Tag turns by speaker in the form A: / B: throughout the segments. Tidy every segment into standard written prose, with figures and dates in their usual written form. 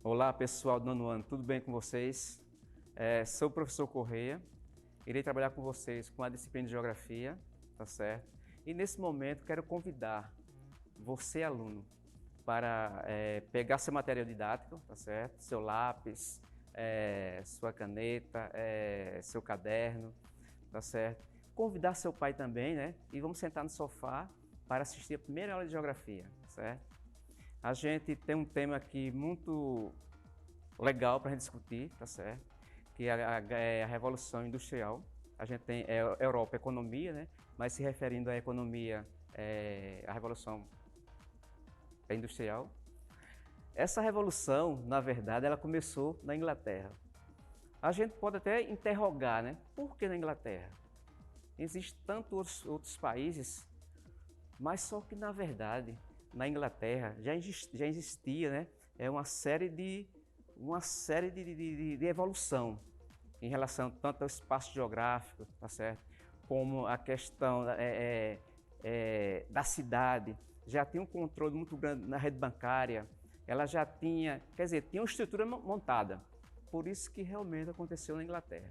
A: Olá pessoal do nono ano, tudo bem com vocês? Sou o professor Correia, irei trabalhar com vocês com a disciplina de Geografia, tá certo? E nesse momento quero convidar você, aluno, para pegar seu material didático, tá certo? Seu lápis, sua caneta, seu caderno, tá certo? Convidar seu pai também, né? E vamos sentar no sofá para assistir a primeira aula de Geografia, certo? A gente tem um tema aqui muito legal para a gente discutir, tá certo? Que é a Revolução Industrial. A gente tem Europa, economia, né? Mas se referindo à economia, a Revolução Industrial. Essa revolução, na verdade, ela começou na Inglaterra. A gente pode até interrogar, né? Por que na Inglaterra? Existem tantos outros países, mas só que, na verdade, na Inglaterra já existia, né, uma série de evolução em relação tanto ao espaço geográfico, tá certo, como a questão da cidade. Já tinha um controle muito grande na rede bancária, ela já tinha, quer dizer, tinha uma estrutura montada. Por isso que realmente aconteceu na Inglaterra,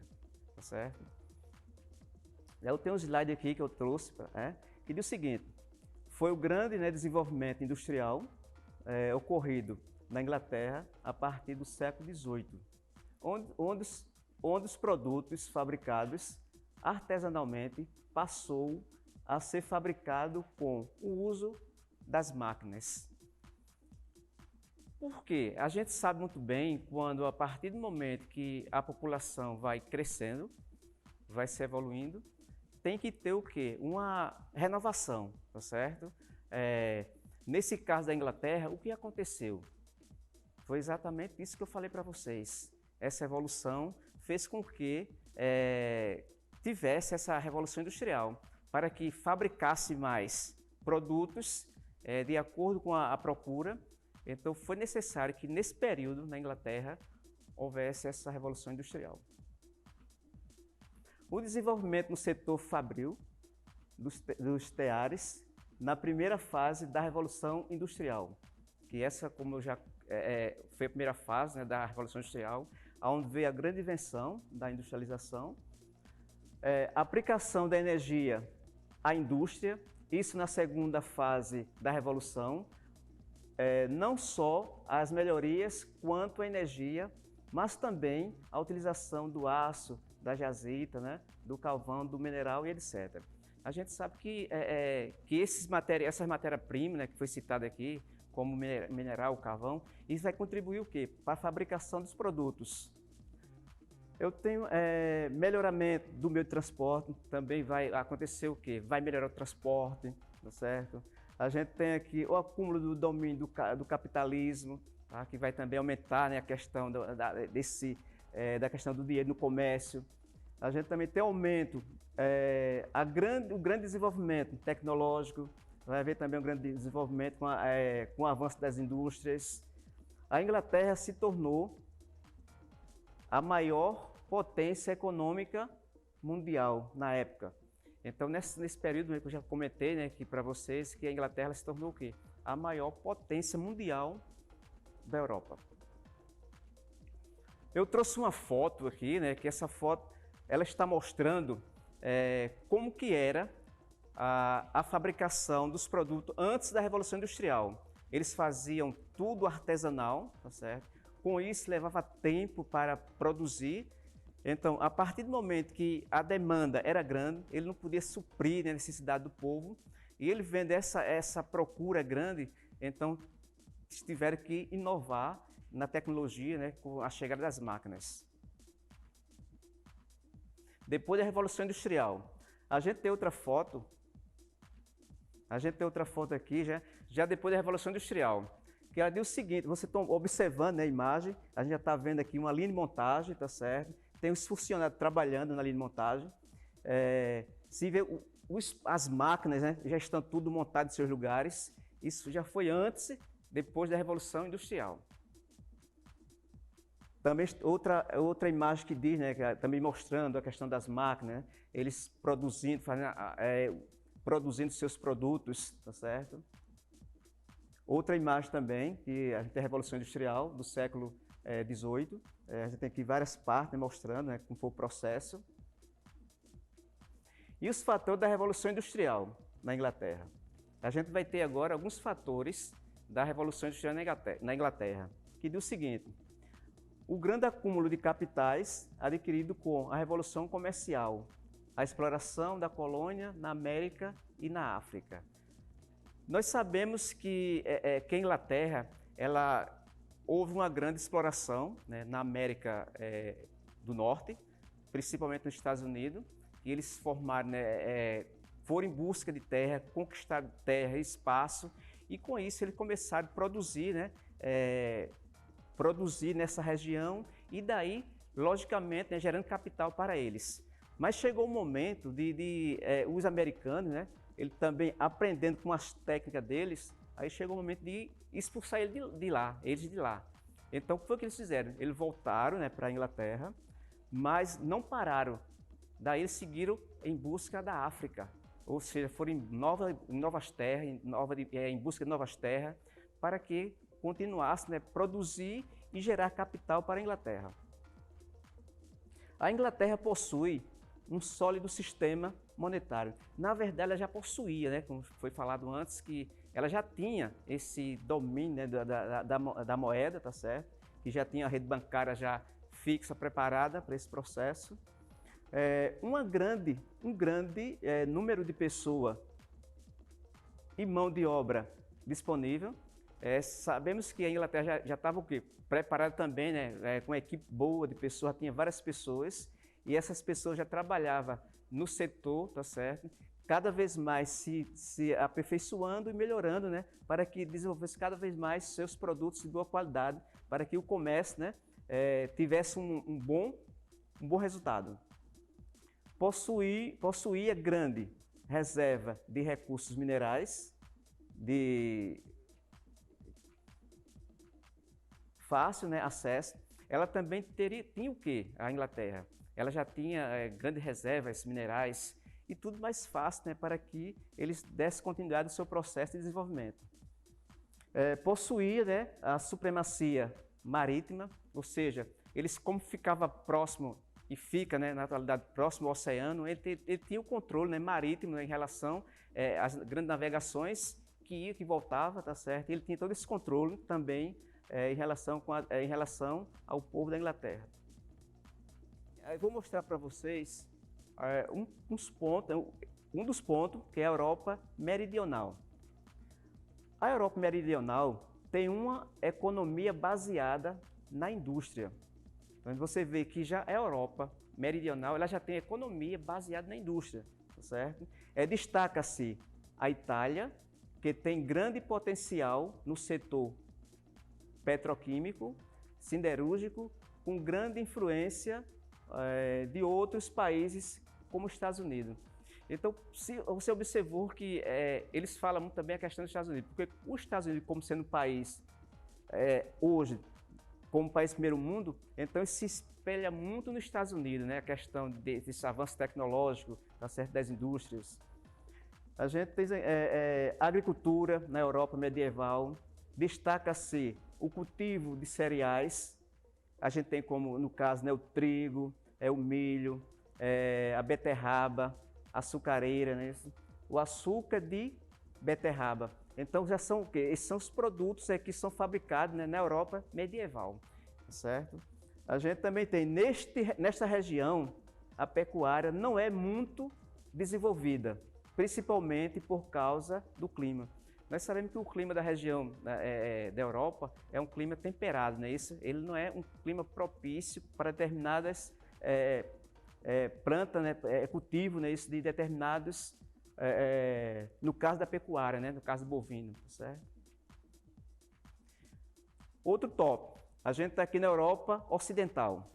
A: tá certo? Eu tenho um slide aqui que eu trouxe, que diz o seguinte: foi o grande, né, desenvolvimento industrial ocorrido na Inglaterra a partir do século XVIII, onde os produtos fabricados artesanalmente passou a ser fabricado com o uso das máquinas. Por quê? A gente sabe muito bem quando, a partir do momento que a população vai crescendo, vai se evoluindo, tem que ter o quê? Uma renovação, tá certo? Nesse caso da Inglaterra, o que aconteceu? Foi exatamente isso que eu falei para vocês. Essa evolução fez com que tivesse essa revolução industrial, para que fabricasse mais produtos de acordo com a procura. Então foi necessário que nesse período, na Inglaterra, houvesse essa revolução industrial. O desenvolvimento no setor fabril dos teares na primeira fase da Revolução Industrial, que essa, como eu já foi a primeira fase, né, da Revolução Industrial, onde veio a grande invenção da industrialização, a aplicação da energia à indústria, isso na segunda fase da Revolução, não só as melhorias quanto a energia, mas também a utilização do aço, da jazita, né, do carvão, do mineral e etc. A gente sabe que essas matérias-primas, né, que foi citada aqui, como mineral, o carvão, isso vai contribuir o quê? Para a fabricação dos produtos. Eu tenho melhoramento do meio de transporte, também vai acontecer o quê? Vai melhorar o transporte, tá certo? A gente tem aqui o acúmulo do domínio do capitalismo, tá? Que vai também aumentar, né, a questão da questão do dinheiro no comércio. A gente também tem aumento, o grande desenvolvimento tecnológico, vai haver também um grande desenvolvimento com o avanço das indústrias. A Inglaterra se tornou a maior potência econômica mundial na época. Então, nesse período que eu já comentei, né, aqui para vocês, que a Inglaterra se tornou o quê? A maior potência mundial da Europa. Eu trouxe uma foto aqui, né, que essa foto ela está mostrando como que era a fabricação dos produtos antes da Revolução Industrial. Eles faziam tudo artesanal, tá certo? Com isso levava tempo para produzir. Então, a partir do momento que a demanda era grande, ele não podia suprir a necessidade do povo, e ele vendo essa procura grande, então tiveram que inovar na tecnologia, né, com a chegada das máquinas. Depois da Revolução Industrial, a gente tem outra foto. A gente tem outra foto aqui, já depois da Revolução Industrial, que ela diz o seguinte: você está observando, né, a imagem, a gente já está vendo aqui uma linha de montagem, tá certo? Tem os funcionários trabalhando na linha de montagem. Se vê as máquinas, né, já estão tudo montado em seus lugares. Isso já foi antes, depois da Revolução Industrial. Também outra imagem que diz, né, também mostrando a questão das máquinas, né, eles produzindo seus produtos, tá certo? Outra imagem também, que a gente tem a Revolução Industrial do século XVIII. A gente tem aqui várias partes, né, mostrando, né, como foi o processo. E os fatores da Revolução Industrial na Inglaterra. A gente vai ter agora alguns fatores da Revolução Industrial na Inglaterra, que diz o seguinte: o grande acúmulo de capitais adquirido com a Revolução Comercial, a exploração da colônia na América e na África. Nós sabemos que a Inglaterra, houve uma grande exploração, né, na América do Norte, principalmente nos Estados Unidos, e eles formaram, né, foram em busca de terra, conquistar terra, espaço, e com isso eles começaram a produzir, né, produzir nessa região e daí, logicamente, né, gerando capital para eles. Mas chegou o momento de os americanos, né, ele também aprendendo com as técnicas deles, aí chegou o momento de expulsar eles de lá. Então, o que foi que eles fizeram? Eles voltaram, né, para a Inglaterra, mas não pararam. Daí eles seguiram em busca da África, ou seja, foram em novas terras, em busca de novas terras, para que continuasse, né, produzir e gerar capital para a Inglaterra. A Inglaterra possui um sólido sistema monetário. Na verdade, ela já possuía, né, como foi falado antes, que ela já tinha esse domínio, né, da moeda, tá certo? Que já tinha a rede bancária já fixa, preparada para esse processo. Um grande número de pessoas e mão de obra disponível. Sabemos que a Inglaterra já estava preparada também, né, com uma equipe boa de pessoas, tinha várias pessoas, e essas pessoas já trabalhavam no setor, tá certo? Cada vez mais se aperfeiçoando e melhorando, né, para que desenvolvesse cada vez mais seus produtos de boa qualidade, para que o comércio, né, tivesse um bom resultado. Possuía grande reserva de recursos minerais, de fácil, né, acesso. Ela também tinha o quê? A Inglaterra? Ela já tinha grandes reservas minerais e tudo mais fácil, né, para que eles dessem continuidade ao seu processo de desenvolvimento. Possuía, né, a supremacia marítima, ou seja, eles, como ficava próximo e fica, né, na atualidade próximo ao oceano, ele tinha o controle, né, marítimo, né, em relação às grandes navegações que ia, que voltava, tá certo? Ele tinha todo esse controle também em relação ao povo da Inglaterra. Eu vou mostrar para vocês um dos pontos que é a Europa Meridional. A Europa Meridional tem uma economia baseada na indústria. Então, você vê que já a Europa Meridional ela já tem economia baseada na indústria, tá certo? Destaca-se a Itália, que tem grande potencial no setor petroquímico, siderúrgico, com grande influência de outros países como os Estados Unidos. Então, você observou que eles falam muito também a questão dos Estados Unidos, porque os Estados Unidos, como sendo um país hoje, como país primeiro mundo, então ele se espelha muito nos Estados Unidos, né? A questão desse avanço tecnológico, tá certo, das indústrias. A gente tem agricultura na Europa medieval, destaca-se o cultivo de cereais. A gente tem como, no caso, né, o trigo, o milho, a beterraba, açucareira, né, o açúcar de beterraba. Então já são o quê? Esses são os produtos que são fabricados, né, na Europa medieval, certo? A gente também tem, nesta região, a pecuária não é muito desenvolvida, principalmente por causa do clima. Nós sabemos que o clima da região da Europa é um clima temperado, né? Ele não é um clima propício para determinadas plantas, né? Cultivo, né? De determinados, no caso da pecuária, né? No caso do bovino, certo? Outro tópico, a gente está aqui na Europa Ocidental.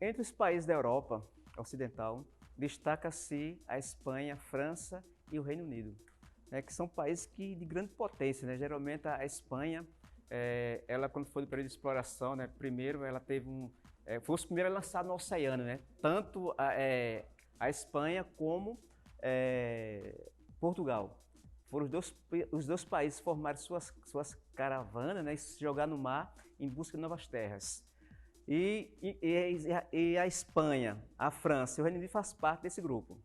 A: Entre os países da Europa Ocidental, destaca-se a Espanha, França e o Reino Unido, né, que são países de grande potência, né? Geralmente a Espanha, ela quando foi do período de exploração, né, primeiro ela teve foi os primeiros a lançar no oceano, né? Tanto a Espanha como Portugal foram os dois países formarem suas caravanas, né, e se jogar no mar em busca de novas terras. E a Espanha, a França e o Reino Unido fazem parte desse grupo.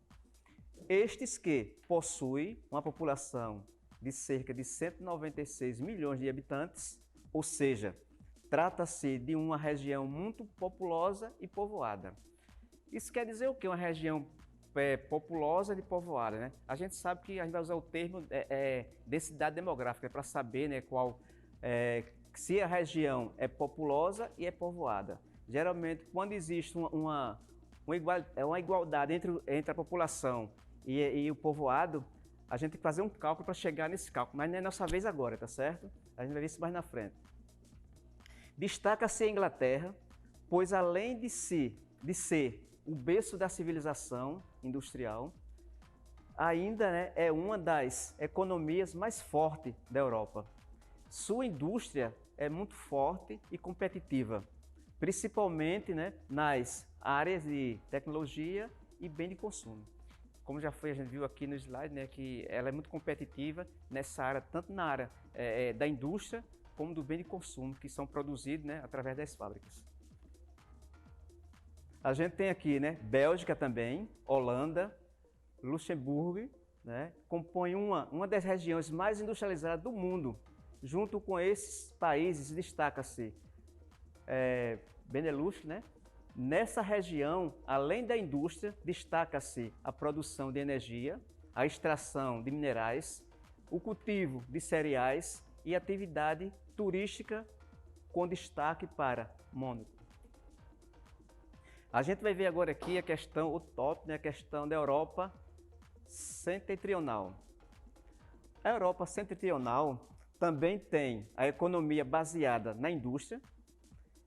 A: Estes que possuem uma população de cerca de 196 milhões de habitantes, ou seja, trata-se de uma região muito populosa e povoada. Isso quer dizer o quê? Uma região populosa e povoada, né? A gente sabe que a gente vai usar o termo densidade demográfica para saber, né, se a região é populosa e é povoada. Geralmente, quando existe uma igualdade entre a população e o povoado, a gente tem que fazer um cálculo para chegar nesse cálculo, mas não é nossa vez agora, tá certo? A gente vai ver isso mais na frente. Destaca-se a Inglaterra, pois além de ser o berço da civilização industrial, ainda, né, é uma das economias mais fortes da Europa. Sua indústria é muito forte e competitiva, principalmente, né, nas áreas de tecnologia e bem de consumo. Como já foi, a gente viu aqui no slide, né, que ela é muito competitiva nessa área, tanto na área da indústria como do bem de consumo, que são produzidos, né, através das fábricas. A gente tem aqui, né, Bélgica também, Holanda, Luxemburgo, né, compõem uma das regiões mais industrializadas do mundo. Junto com esses países, destaca-se Benelux, né? Nessa região, além da indústria, destaca-se a produção de energia, a extração de minerais, o cultivo de cereais e atividade turística com destaque para Mônaco. A gente vai ver agora aqui a questão, o top, né, a questão da Europa setentrional. A Europa setentrional também tem a economia baseada na indústria.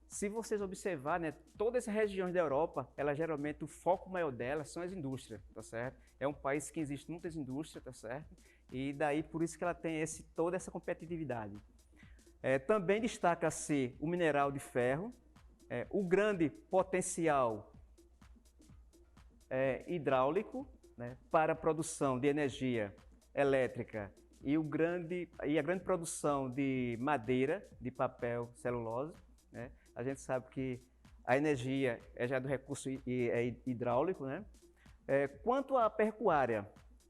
A: Se vocês observarem, né, todas as regiões da Europa, ela geralmente o foco maior delas são as indústrias, tá certo? É um país que existe muitas indústrias, tá certo? E daí por isso que ela tem toda essa competitividade. Também destaca-se o mineral de ferro, o grande potencial hidráulico, né, para a produção de energia elétrica e a grande produção de madeira, de papel, celulose, né? A gente sabe que a energia é já do recurso hidráulico, né? Quanto à pecuária,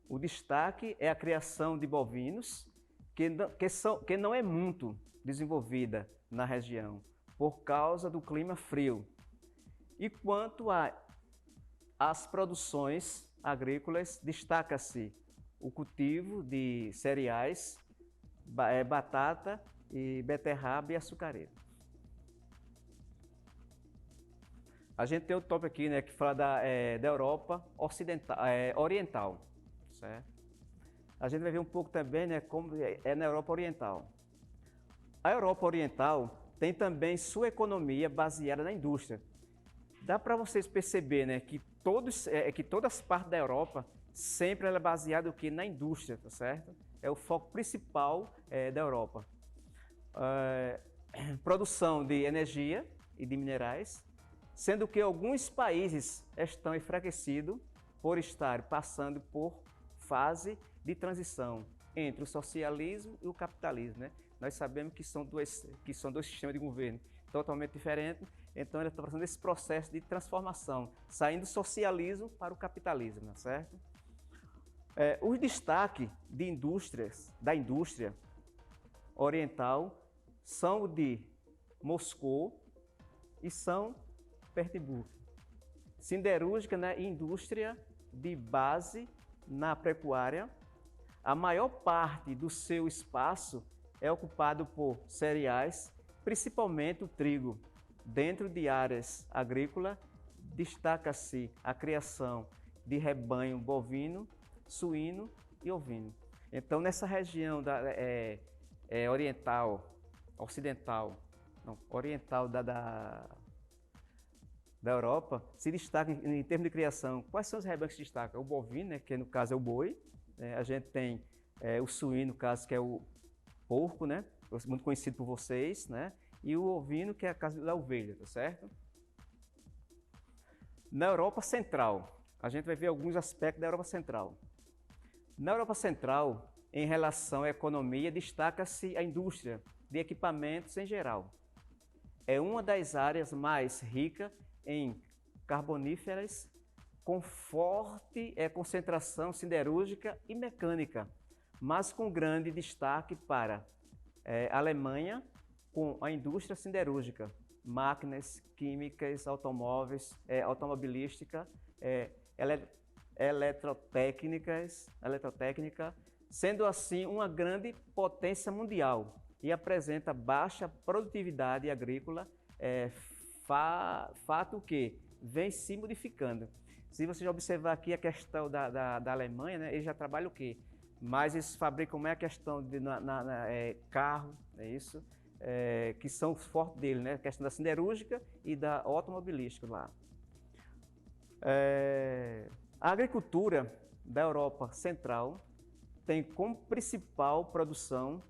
A: o destaque é a criação de bovinos, que não é muito desenvolvida na região, por causa do clima frio. E quanto às produções agrícolas, destaca-se o cultivo de cereais, batata, e beterraba e açucareiro. A gente tem o tópico aqui, né, que fala da Europa oriental, certo? A gente vai ver um pouco também, né, como é na Europa Oriental. A Europa Oriental tem também sua economia baseada na indústria. Dá para vocês perceber, né, que todas as partes da Europa sempre ela é baseada o quê? Na indústria, tá certo? É o foco principal da Europa. Produção de energia e de minerais, sendo que alguns países estão enfraquecidos por estar passando por fase de transição entre o socialismo e o capitalismo, né? Nós sabemos que são dois sistemas de governo totalmente diferentes, então ele está passando esse processo de transformação, saindo do socialismo para o capitalismo, né? Certo? Os destaques da indústria oriental são o de Moscou e São Petersburgo. Siderúrgica, né, e indústria de base na pecuária. A maior parte do seu espaço é ocupado por cereais, principalmente o trigo. Dentro de áreas agrícolas, destaca-se a criação de rebanho bovino, suíno e ovino. Então, nessa região oriental da Europa, se destaca em termos de criação. Quais são os rebanhos que se destacam? O bovino, né, que no caso é o boi, né? A gente tem o suíno, no caso, que é o porco, né, muito conhecido por vocês, né? E o ovino, que é a caso da ovelha, tá certo? Na Europa Central, a gente vai ver alguns aspectos da Europa Central. Na Europa Central, em relação à economia, destaca-se a indústria de equipamentos em geral. É uma das áreas mais ricas em carboníferas, com forte concentração siderúrgica e mecânica, mas com grande destaque para a Alemanha, com a indústria siderúrgica, máquinas, químicas, automóveis, automobilística, eletrotécnica, sendo assim uma grande potência mundial e apresenta baixa produtividade agrícola, fato que vem se modificando. Se você já observar aqui a questão da Alemanha, né, eles já trabalham o quê? Mas eles fabricam a questão de carro, é isso? Que são os fortes dele, né? A questão da siderúrgica e da automobilística lá. A agricultura da Europa Central tem como principal produção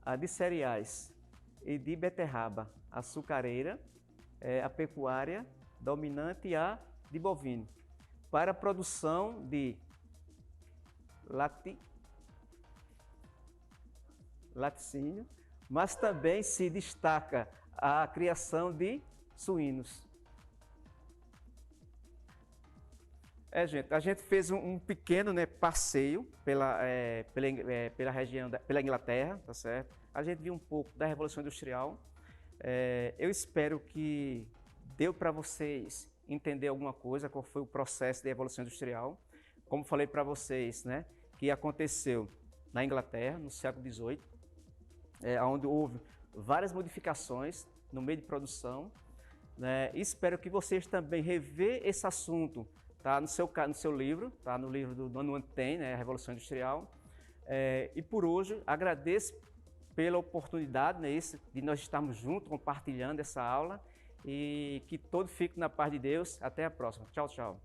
A: a de cereais e de beterraba, açucareira, a pecuária dominante e a de bovino, para a produção de laticínio, mas também se destaca a criação de suínos. Gente, a gente fez um pequeno, né, passeio pela região, pela Inglaterra, tá certo? A gente viu um pouco da Revolução Industrial. Eu espero que deu para vocês entender alguma coisa, qual foi o processo da Revolução Industrial. Como falei para vocês, né, que aconteceu na Inglaterra, no século XVIII, onde houve várias modificações no meio de produção, né? Espero que vocês também revejam esse assunto, tá, no seu livro, tá, no livro do nono ano tem, né, a Revolução Industrial. E por hoje agradeço pela oportunidade, né, de nós estarmos juntos compartilhando essa aula, e que todos fiquem na paz de Deus. Até a próxima. Tchau, tchau.